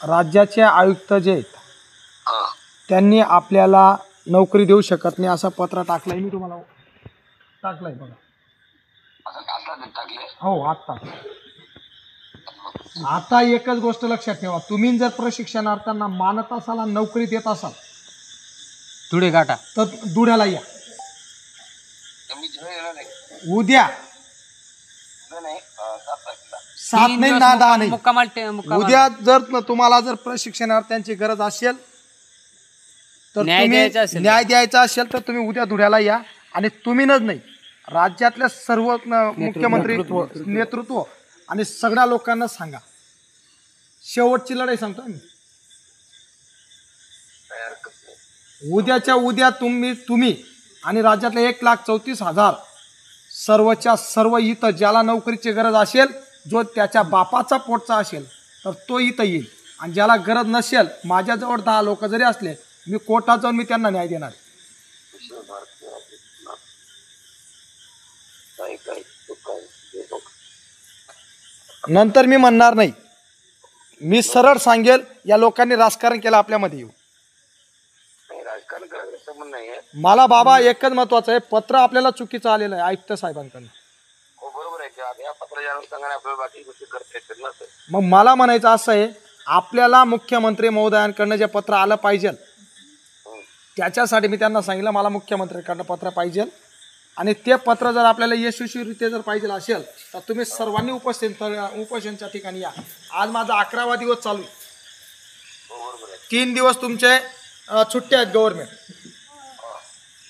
राज्याचे आयुक्त जे आहेत त्यांनी आपल्याला नोकरी देऊ शकत नाही असं पत्र टाकलंय. मी तुम्हाला टाकलंय बघा. हो आता. आता एकच गोष्ट लक्षात ठेवा, तुम्ही जर प्रशिक्षणार्थ्यांना मानत असाल आणि नोकरी देत असाल धुळे गाठा तर धुळ्याला या उद्या. 7 नाही ना 10 नाही, उद्या. जर तुम्हाला जर प्रशिक्षणार्थ्यांची गरज असेल तर न्याय द्यायचा असेल तर तुम्ही उद्या धुळ्याला या. आणि तुम्हीच नाही, राज्यातल्या सर्व मुख्यमंत्री नेतृत्व आणि सगळ्या लोकांना सांगा, शेवटची लढाई सांगतो मी. उद्याच्या उद्या तुम्ही आणि राज्यातले 1,34,000 सर्वच्या सर्व इथं ज्याला नोकरीची गरज असेल, जो त्याच्या बापाचा पोटचा असेल तर तो इथं येईल. आणि ज्याला गरज नसेल, माझ्याजवळ 10 लोक जरी असले, मी कोर्टात जाऊन मी त्यांना न्याय देणार. नंतर मी म्हणणार नाही, मी सरळ सांगेल या लोकांनी राजकारण केलं आपल्यामध्ये येऊ. मला बाबा एकच महत्वाचं आहे, पत्र आपल्याला चुकीचं आलेलं आहे आयुक्त साहेबांकडून. मग मला म्हणायचं असं आहे, आपल्याला मुख्यमंत्री महोदयांकडनं जे पत्र आलं पाहिजे त्याच्यासाठी मी त्यांना सांगितलं मला मुख्यमंत्र्यांकडनं पत्र पाहिजे. आणि ते पत्र जर आपल्याला यशस्वीरित्या जर पाहिजे असेल तर तुम्ही सर्वांनी उपोषणच्या ठिकाणी या. आज माझा 11वा दिवस चालू आहे. 3 दिवस तुमचे सुट्टे आहेत गव्हर्नमेंट,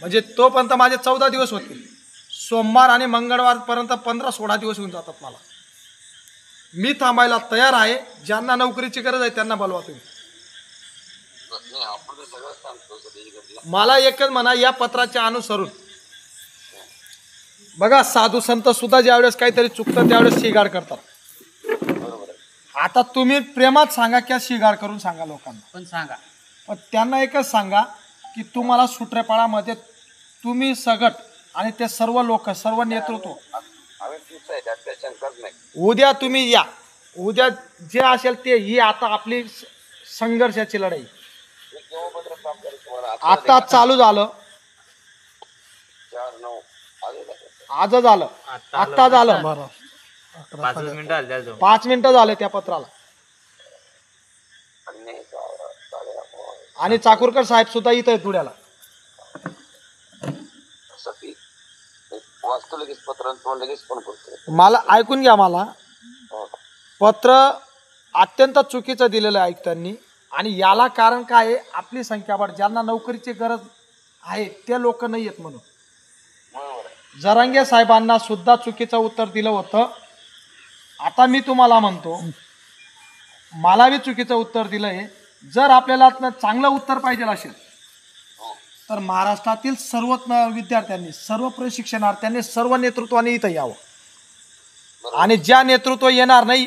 म्हणजे तोपर्यंत माझे 14 दिवस होतील. सोमवार आणि मंगळवारपर्यंत 15-16 दिवस होऊन जातात मला. मी थांबायला तयार आहे. ज्यांना नोकरीची गरज आहे त्यांना बोलवा तुम्ही. मला एकच म्हणा, या पत्राच्या अनुसरून बघा, साधू संत सुद्धा ज्यावेळेस काहीतरी चुकतं त्यावेळेस शिगाड करतात. आता तुम्ही प्रेमात सांगा किंवा शिगाड करून सांगा लोकांना, पण सांगा. पण त्यांना एकच सांगा की तुम्हाला सूत्रेपाळामध्ये तुम्ही सगट आणि ते सर्व लोक, सर्व नेतृत्व उद्या तुम्ही या. उद्या जे असेल ते, ही आता आपली संघर्षाची लढाई आता चालू झालं. आज झालं, आता झालं. 5 मिनिटं झाले त्या पत्राला. आणि चाकूरकर साहेब सुद्धा इथं आहेत धुळ्याला. मला ऐकून घ्या, मला पत्र अत्यंत चुकीचं दिलेलं आहे आयुक्तांनी. आणि याला कारण काय आहे, आपली संख्याबळ, ज्यांना नोकरीची गरज आहे ते लोक नाही आहेत म्हणून. जरांगे साहेबांना सुद्धा चुकीचं उत्तर दिलं होतं. आता मी तुम्हाला म्हणतो, मला बी चुकीचं उत्तर दिलंय. जर आपल्याला चांगलं उत्तर पाहिजे असेल तर महाराष्ट्रातील सर्व विद्यार्थ्यांनी, सर्व प्रशिक्षणार्थ्यांनी, सर्व नेतृत्वाने इथं यावं. आणि ज्या नेतृत्व येणार नाही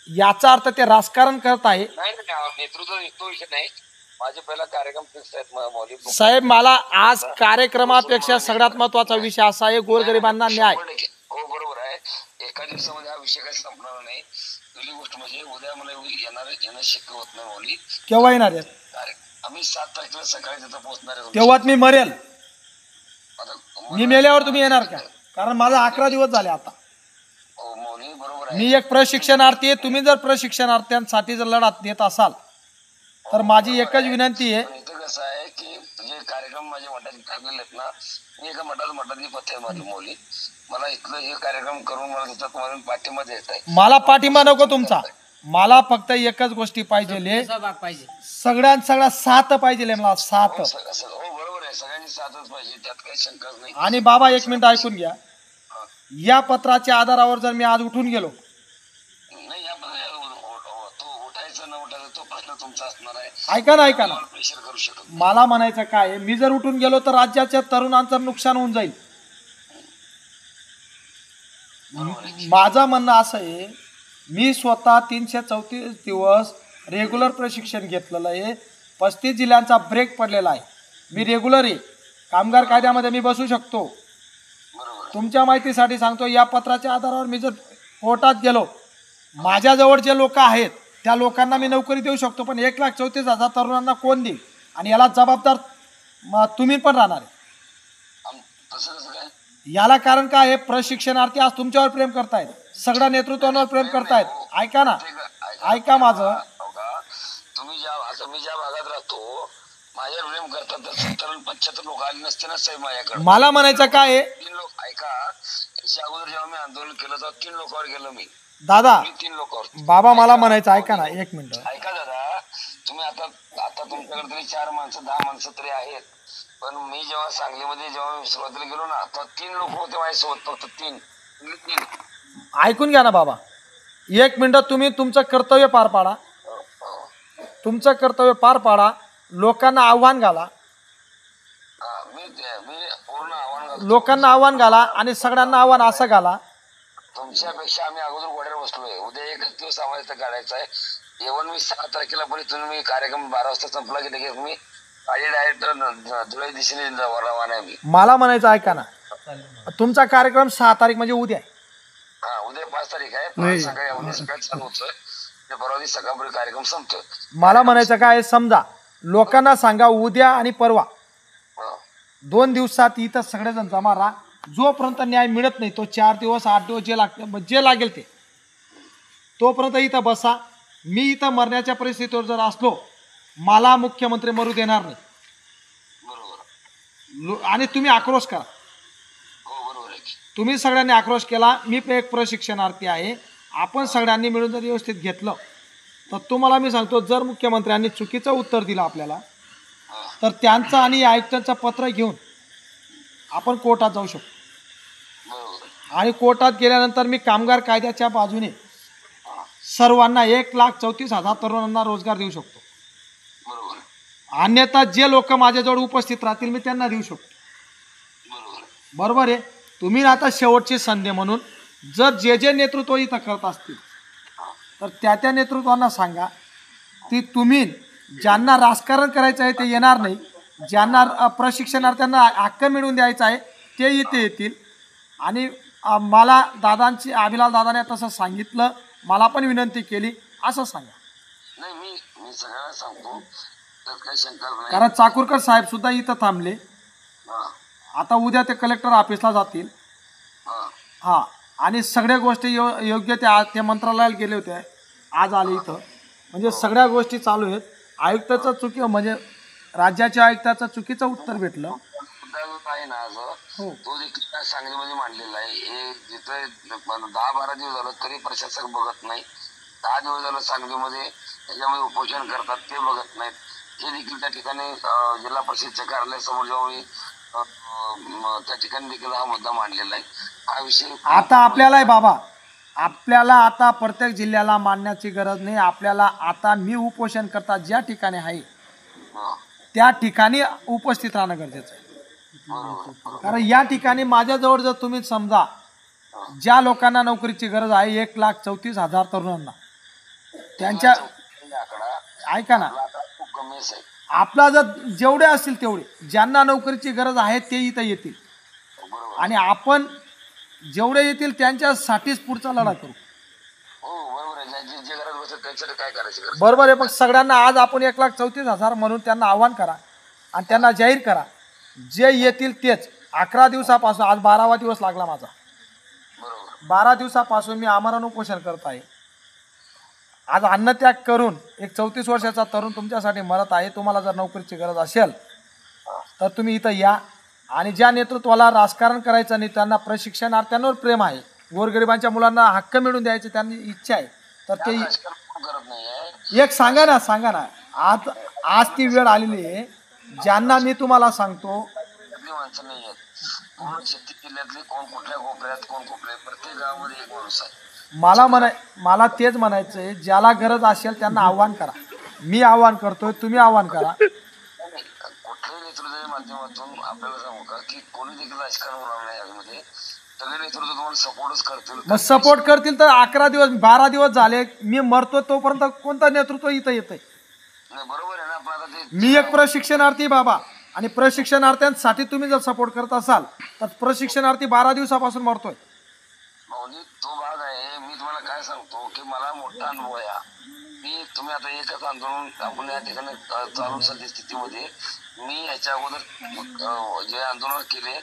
याचा अर्थ ते राजकारण करत आहे. माझे पहिला कार्यक्रम फिक्स आहेत साहेब. मला आज कार्यक्रमापेक्षा सगळ्यात महत्वाचा विषय असा आहे, गोरगरिबांना न्याय. हो बरोबर आहे. एका दिवसामध्ये हा विषय काही संपणार नाही. पहिली गोष्ट म्हणजे उद्या मला येणं शक्य होत नाही मौली. केव्हा येणार आहे? आम्ही 7 तारखेला सकाळी तिथं पोहोचणार आहे. तेव्हाच मी मरेल. मी मेल्यावर तुम्ही येणार का? कारण माझा 11 दिवस झाले आता. बरोबर आहे. मी एक प्रशिक्षणार्थी आहे. तुम्ही जर प्रशिक्षणार्थ्यांसाठी जर लढा देत असाल तर माझी एकच विनंती आहे. इथं कसं आहे की जे कार्यक्रम माझ्या मठात ठरलेले आहेत ना, मी एका मठातली पत्ते माझी मौली. मला इथलं हे कार्यक्रम करून मला तिथं तुम्हाला पाठिंबा देत आहे. मला पाठिंबा नको तुमचा, मला फक्त एकच गोष्टी पाहिजे, सगळ्या साथ पाहिजे मला, साथ. हो बरोबर आहे, सगळ्यांनी साथच पाहिजे, त्यात काही शंकाच नाही. आणि बाबा एक मिनिट ऐकून घ्या. या पत्राच्या आधारावर जर मी आज उठून गेलो, ऐका ना, मला म्हणायचं काय, मी जर उठून गेलो तर राज्याच्या तरुणांचं नुकसान होऊन जाईल. माझं म्हणणं असं आहे, मी स्वतः 334 दिवस रेग्युलर प्रशिक्षण घेतलेलं आहे. 35 जिल्ह्यांचा ब्रेक पडलेला आहे. मी रेग्युलर आहे. कामगार कायद्यामध्ये मी बसू शकतो. तुमच्या माहितीसाठी सांगतो, या पत्राच्या आधारावर मी जर कोर्टात गेलो, माझ्याजवळ जे लोक आहेत त्या लोकांना मी नोकरी देऊ शकतो, पण 1,34,000 तरुणांना कोण देईल? आणि याला जबाबदार तुम्ही पण राहणार आहे. तसं कसं काय? याला कारण काय आहे? प्रशिक्षणार्थी आज तुमच्यावर प्रेम करतायत, सगळ्या नेतृत्वावर प्रेम करतायत. ऐका ना, ऐका माझं. तुम्ही आता मी ज्या भागात राहतो माझ्यावर प्रेम करतात तर 70-75 लोक आले नसते ना साहेब माझ्याकडे. मला म्हणायचं काय आहे 3 लोक, ऐका, याच्या अगोदर जेव्हा मी आंदोलन केलं तेव्हा 3 लोकांवर गेलो मी दादा. 3 लोकांवर. बाबा मला म्हणायचं, ऐका ना 1 मिनिट. ऐका दादा, तुम्ही आता तुमच्याकडे तरी 4 माणसं 10 माणसं तरी आहेत, पण मी जेव्हा सांगलीमध्ये जेव्हा मी सुरुवातीला गेलो ना तेव्हा 3 लोक होते माझ्यासोबत, फक्त 3. ऐकून घ्या ना बाबा, 1 मिनिट. तुम्ही तुमचं कर्तव्य पार पाडा, तुमचं कर्तव्य पार पाडा. लोकांना आव्हान घाला, मी पूर्ण आव्हान घालतो. लोकांना आव्हान घाला आणि सगळ्यांना आव्हान असं घाला. तुमच्यापेक्षा आम्ही अगोदर घोड्यावर बसलोय. उद्या 1 दिवस आम्हाला इथं काढायचा आहे. येऊन मी 6 तारखेला पण इथून मी कार्यक्रम 12 वाजता संपला की लगेच मी आधी डायरेक्ट धुळे दिशेने रवाना आहे मी. मला म्हणायचं, ऐका ना, तुमचा कार्यक्रम 6 तारीख म्हणजे उद्या आहे. हा, उद्या 5 तारीख आहे. सकाळी उद्या सकाळी चालू होतोय, परवा दिवशी सकाळपर्यंत कार्यक्रम संपतोय. मला म्हणायचं काय, समजा लोकांना सांगा उद्या आणि परवा 2 दिवसात इथं सगळेजण जमा राहा. जोपर्यंत न्याय मिळत नाही तो 4 दिवस 8 दिवस जे लागेल ते तोपर्यंत इथं बसा. मी इथं मरण्याच्या परिस्थितीवर जर असलो, मला मुख्यमंत्री मरू देणार नाही. बरोबर. आणि तुम्ही आक्रोश करा. हो बरोबर आहे. तुम्ही सगळ्यांनी आक्रोश केला. मी एक प्रशिक्षणार्थी आहे. आपण सगळ्यांनी मिळून जर व्यवस्थित घेतलं तर तुम्हाला मी सांगतो, जर मुख्यमंत्र्यांनी चुकीचं उत्तर दिलं आपल्याला तर त्यांचं आणि आयुक्तांचं पत्र घेऊन आपण कोर्टात जाऊ शकतो. आणि कोर्टात गेल्यानंतर मी कामगार कायद्याच्या बाजूने सर्वांना 1,34,000 तरुणांना रोजगार देऊ शकतो. अन्यथा जे लोक माझ्याजवळ उपस्थित राहतील मी त्यांना देऊ शकतो. बरोबर आहे. तुम्ही आता शेवटची संधी म्हणून जर जे नेतृत्व इथं करत असतील तर त्या नेतृत्वांना सांगा की तुम्ही ज्यांना राजकारण करायचं आहे ते येणार नाही, ज्यांना प्रशिक्षणार्थ्यांना हक्क मिळवून द्यायचा आहे ते इथे येतील. आणि मला अभिलाल दादाने तसं सांगितलं, मला पण विनंती केली, असं सांगा. नाही, मी सगळ्यांना सांगतो, त्यात काही शंका नाही. कारण चाकूरकर साहेब सुद्धा इथं थांबले. आता उद्या ते कलेक्टर ऑफिसला जातील. हां, आणि सगळ्या गोष्टी योग्य ते मंत्रालयाला गेले होते, आज आले इथं. म्हणजे सगळ्या गोष्टी चालू आहेत. आयुक्ताचं म्हणजे राज्याच्या आयुक्ताचं चुकीचं उत्तर भेटलं आहे ना. हो, तो देखील सांगलीमध्ये मांडलेला आहे. हे जिथे 10-12 दिवस झालं तरी प्रशासक बघत नाही. 10 दिवस झालं सांगलीमध्ये त्याच्यामध्ये उपोषण करतात, ते बघत नाहीत. हे देखील त्या ठिकाणी जिल्हा परिषदच्या कार्यालयासमोर जेव्हा मी त्या ठिकाणी देखील हा मुद्दा मांडलेला आहे. हा विषय आता आपल्याला आहे बाबा, आपल्याला आता प्रत्येक जिल्ह्याला मांडण्याची गरज नाही. आपल्याला आता मी उपोषण करता ज्या ठिकाणी आहे त्या ठिकाणी उपस्थित राहणं गरजेचं आहे. कारण या ठिकाणी माझ्याजवळ जर तुम्ही समजा ज्या लोकांना नोकरीची गरज आहे 1,34,000 तरुणांना, त्यांच्या ऐका ना, आपला जर जेवढे असतील तेवढे ज्यांना नोकरीची गरज आहे ते इथं येतील आणि आपण जेवढे येतील त्यांच्यासाठीच पुढचा लढा करू. बरोबर आहे. पण सगळ्यांना आज आपण 1,34,000 म्हणून त्यांना आव्हान करा आणि त्यांना जाहीर करा, जे येतील तेच. 11 दिवसापासून, आज 12वा दिवस लागला माझा, 12 दिवसापासून मी आमरण उपोषण करत आहे. आज अन्नत्याग करून एक 34 वर्षाचा तरुण तुमच्यासाठी मरत आहे. तुम्हाला जर नोकरीची गरज असेल तर तुम्ही इथं या. आणि ज्या नेतृत्वाला राजकारण करायचं नाही, त्यांना प्रशिक्षणार्थ्यांवर प्रेम आहे, गोरगरिबांच्या मुलांना हक्क मिळवून द्यायची त्यांनी इच्छा आहे, तर ते एक सांगा ना. आज ती वेळ आलेली आहे ज्यांना मी तुम्हाला सांगतो, मला तेच म्हणायचं आहे, ज्याला गरज असेल त्यांना आव्हान करा. मी आव्हान करतोय, तुम्ही आव्हान करा. कुठल्याही नेतृत्वाच्या माध्यमातून आपल्याला सांगू का की कोणी देखील राजकारण होणार नाही. यामध्ये सगळे नेतृत्व तुम्हाला सपोर्टच करतील. मग सपोर्ट करतील तर 11 दिवस 12 दिवस झाले मी मरतो तोपर्यंत कोणतं नेतृत्व इथं येतंय? बरोबर आहे ना. आपण आता ते मी एक प्रशिक्षणार्थी बाबा, आणि प्रशिक्षणार्थ्यांसाठी तुम्ही जर सपोर्ट करत असाल तर प्रशिक्षणार्थी 12 दिवसापासून मरतोय. तो भाग आहे. मी तुम्हाला काय सांगतो की मला मोठा अनुभव आहे. तुम्ही आता एकच आंदोलन आपण या ठिकाणी चालू सद्यस्थितीमध्ये मी याच्या अगोदर जे आंदोलन केले,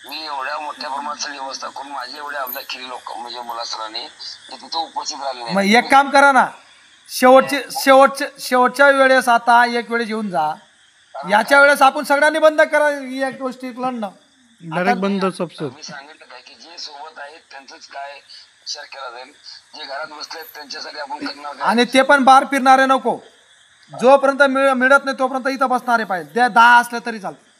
मी एवढ्या मोठ्या प्रमाणात सगळी व्यवस्था करून माझी एवढी आमदार केली लोक म्हणजे मुलासरांनी ते तिथं उपस्थित राहिले मग नाही. एक काम करा ना, शेवटच्या वेळेस आता एक वेळेस येऊन जा. याच्या वेळेस आपण सगळ्यांनी बंद करा या गोष्टी लढणं. डायरेक्ट बंद सबसे. मी सांगितलं काय की जे सोबत आहेत त्यांचंच काय विचार केला जाईल, जे घरात बसले त्यांच्यासाठी आपण करणार काय? आणि ते पण बाहेर फिरणारे नको. जोपर्यंत मिळत नाही तोपर्यंत इथं बसणारे पाहिजे. त्या 10 असले तरी चालतं.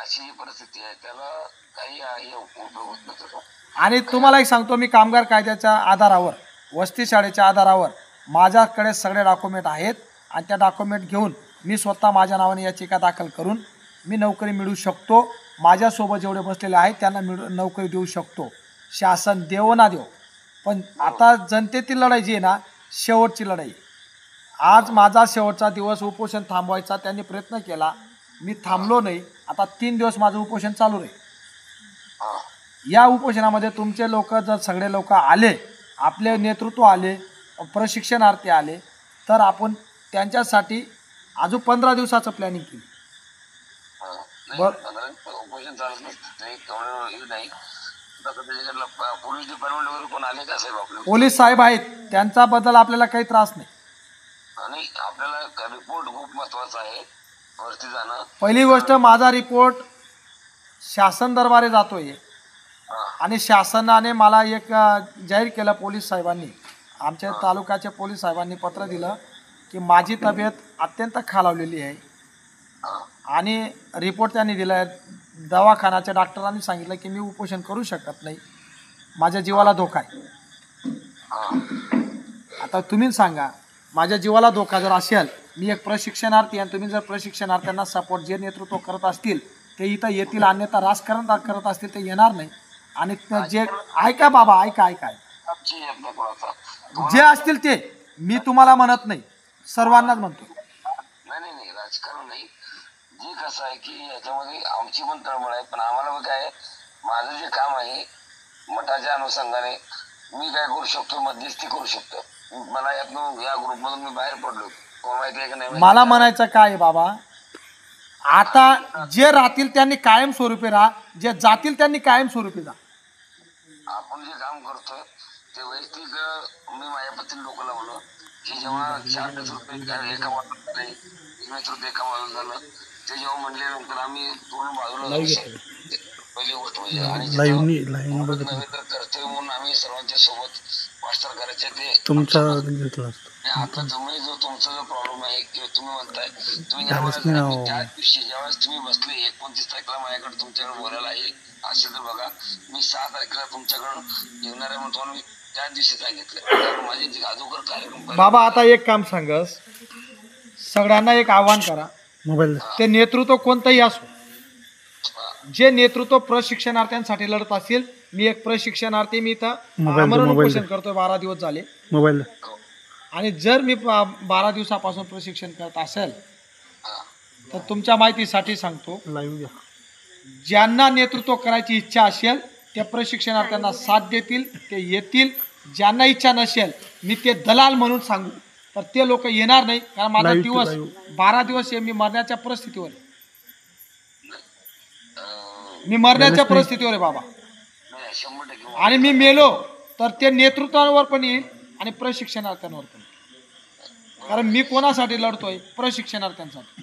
अशी जी परिस्थिती आहे त्याला काही हे उपयोग होत नसतो. आणि तुम्हाला एक सांगतो, मी कामगार कायद्याच्या आधारावर, वस्ती शाळेच्या आधारावर माझ्याकडे सगळे डॉक्युमेंट आहेत आणि त्या डॉक्युमेंट घेऊन मी स्वतः माझ्या नावाने याचिका दाखल करून मी नोकरी मिळवू शकतो. माझ्यासोबत जेवढे बसलेले आहेत त्यांना नोकरी देऊ शकतो. शासन देवो ना देव, पण आता जनतेतील लढाई जी आहे ना, शेवटची लढाई. आज माझा शेवटचा दिवस उपोषण थांबवायचा त्यांनी प्रयत्न केला, मी थांबलो नाही. आता 3 दिवस माझं उपोषण चालू राहील. या उपोषणामध्ये तुमचे लोक जर सगळे लोक आले, आपले नेतृत्व आले, प्रशिक्षणार्थी आले, तर आपण त्यांच्यासाठी अजून 15 दिवसाचं प्लॅनिंग केली. उपोषण चालत नाही तेवढं नाही. पोलीस डिपार्टमेंट वगैरे कोण आले का साहेब आपले? पोलीस साहेब आहेत, त्यांच्याबद्दल आपल्याला काही त्रास नाही. आणि आपल्याला रिपोर्ट खूप महत्वाचा आहे वरती जाणं. पहिली गोष्ट, माझा रिपोर्ट शासन दरबारी जातोय आणि शासनाने मला एक जाहीर केलं, पोलीस साहेबांनी, आमच्या तालुक्याच्या पोलीस साहेबांनी पत्र दिलं की माझी तब्येत अत्यंत खालावलेली आहे आणि रिपोर्ट त्यांनी दिला आहे. दवाखान्याच्या डॉक्टरांनी सांगितलं की मी उपोषण करू शकत नाही, माझ्या जीवाला धोका आहे. आता तुम्ही सांगा, माझ्या जीवाला धोका जर असेल, मी एक प्रशिक्षणार्थी आणि तुम्ही जर प्रशिक्षणार्थ्यांना सपोर्ट जे नेतृत्व करत असतील ते इथं येतील, अन्यथा राजकारण करत असतील ते येणार नाही. आणि जे ऐका बाबा, ऐका जे असतील ते, मी तुम्हाला म्हणत नाही, सर्वांनाच म्हणतो. नाही राजकारण नाही. जे कसं आहे की याच्यामध्ये आमची पण तळमळ आहे, पण आम्हाला काय, माझं जे काम आहे मठाच्या अनुषंगाने मी काय करू शकतो, मध्यस्थी करू शकतो. मला यातून या ग्रुपमधून मी बाहेर पडलो, कोण माहिती आहे का नाही? मला म्हणायचं काय बाबा, आता जे राहतील त्यांनी कायमस्वरूपी राहा, जे जातील त्यांनी कायमस्वरूपी जा. आपण जे काम करतोय ते वैयक्तिक मी माझ्या पत्नी लोकांना बोललो की जेव्हा 4 रुपये एका वाटत नेतृत्व एका बाजूला झालं, ते जेव्हा म्हणले नंतर आम्ही दोन बाजूला पहिली गोष्ट म्हणजे. आणि कर्तव्य म्हणून आम्ही सर्वांच्या सोबत मास्टर करायचे ते तुमचा आता तुम्ही जो तुमचा जो प्रॉब्लेम आहे किंवा तुम्ही म्हणताय तुम्ही त्या दिवशी ज्यावेळेस तुम्ही बसले 29 तारखेला माझ्याकडे तुमच्याकडे बोलायला आहे असेल तर बघा, मी 6 तारखेला तुमच्याकडे येणार आहे म्हणून तुम्हाला मी त्या दिवशी सांगितलं. माझे जे अगोदर कार्यक्रम बाबा, आता एक काम सांगस, सगळ्यांना एक आव्हान करा, मोबाईल ते नेतृत्व कोणतंही असो, जे नेतृत्व प्रशिक्षणार्थ्यांसाठी लढत असेल, मी एक प्रशिक्षणार्थी, मी इथं आमरण उपोषण करतोय 12 दिवस झाले. मोबाईल. आणि जर मी 12 दिवसापासून प्रशिक्षण करत असेल तर तुमच्या माहितीसाठी सांगतो, लाईव्ह घ्या. ज्यांना नेतृत्व करायची इच्छा असेल त्या प्रशिक्षणार्थ्यांना साथ देतील, ते येतील. ज्यांना इच्छा नसेल, मी ते दलाल म्हणून सांगू तर ते लोक येणार नाही, कारण माझा दिवस 12 दिवस मी मरण्याच्या परिस्थितीवर आहे. मी मरण्याच्या परिस्थितीवर आहे बाबा. आणि मी मेलो तर ते नेतृत्वावर पण येईल आणि प्रशिक्षणार्थ्यांवर पण, कारण मी कोणासाठी लढतोय, प्रशिक्षणार्थ्यांसाठी.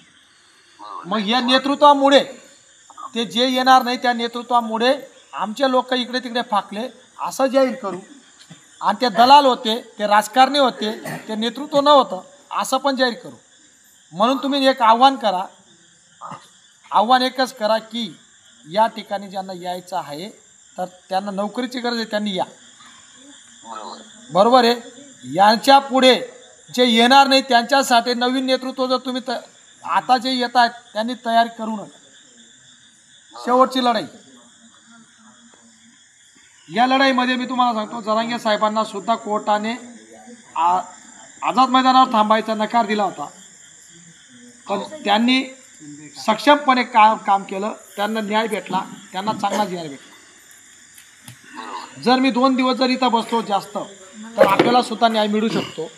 मग या नेतृत्वामुळे ते जे येणार नाही, त्या नेतृत्वामुळे आमचे लोक इकडे तिकडे फाकले असं जाहीर करू. आणि ते दलाल होते, ते राजकारणी होते, ते नेतृत्व नव्हतं असं पण जाहीर करू. म्हणून तुम्ही एक आव्हान करा, आव्हान एकच करा की या ठिकाणी ज्यांना यायचं आहे तर त्यांना नोकरीची गरज आहे, त्यांनी या. बरोबर आहे. यांच्या पुढे जे येणार नाही त्यांच्यासाठी नवीन नेतृत्व जर तुम्ही आता जे येत आहेत त्यांनी तयारी करू नका. शेवटची लढाई. या लढाईमध्ये मी तुम्हाला सांगतो, जरांगे साहेबांना सुद्धा कोर्टाने आझाद मैदानावर थांबायचा नकार दिला होता, पण त्यांनी सक्षमपणे काम केलं, त्यांना न्याय भेटला, त्यांना चांगला न्याय भेटला. जर मी 2 दिवस जर इथं बसलो जास्त तर आपल्याला सुद्धा न्याय मिळू शकतो.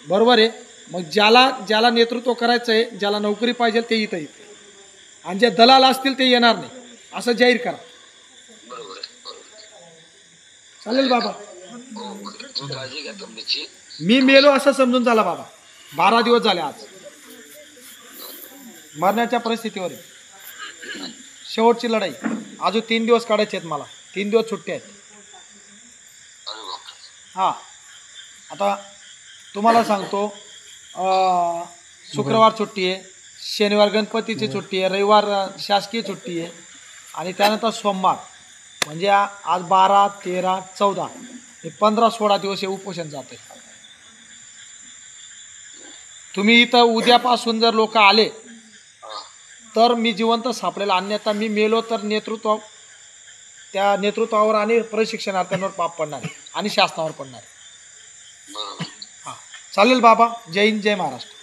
बरोबर आहे. मग ज्याला ज्याला नेतृत्व करायचं आहे, ज्याला नोकरी पाहिजे ते इथं येते, आणि जे दलाल असतील ते येणार नाही असं जाहीर करा. बरोबर आहे, बरोबर आहे. चालेल बाबा. हो, तुम्ही काळजी घ्या तब्येतची. मी मेलो असं समजून झाला बाबा. 12 दिवस झाले आज, मरण्याच्या परिस्थितीवर आहे. शेवटची लढाई. अजून 3 दिवस काढायचे आहेत मला. 3 दिवस सुट्टी आहेत. अरे बापरे. हां, आता तुम्हाला सांगतो, शुक्रवार सुट्टी आहे, शनिवार गणपतीची सुट्टी आहे, रविवार शासकीय सुट्टी आहे, आणि त्यानंतर सोमवार, म्हणजे आज 12, 13, 14 हे 15-16 दिवस हे उपोषण जाते. तुम्ही इथं उद्यापासून जर लोक आले तर मी जिवंत सापडेल, अन्यथा मी मेलो तर त्या नेतृत्वावर आणि प्रशिक्षणार्थ्यांवर पाप पडणार आणि शासनावर पडणार. बरोबर. हां, चालेल बाबा. जय हिंद, जय महाराष्ट्र.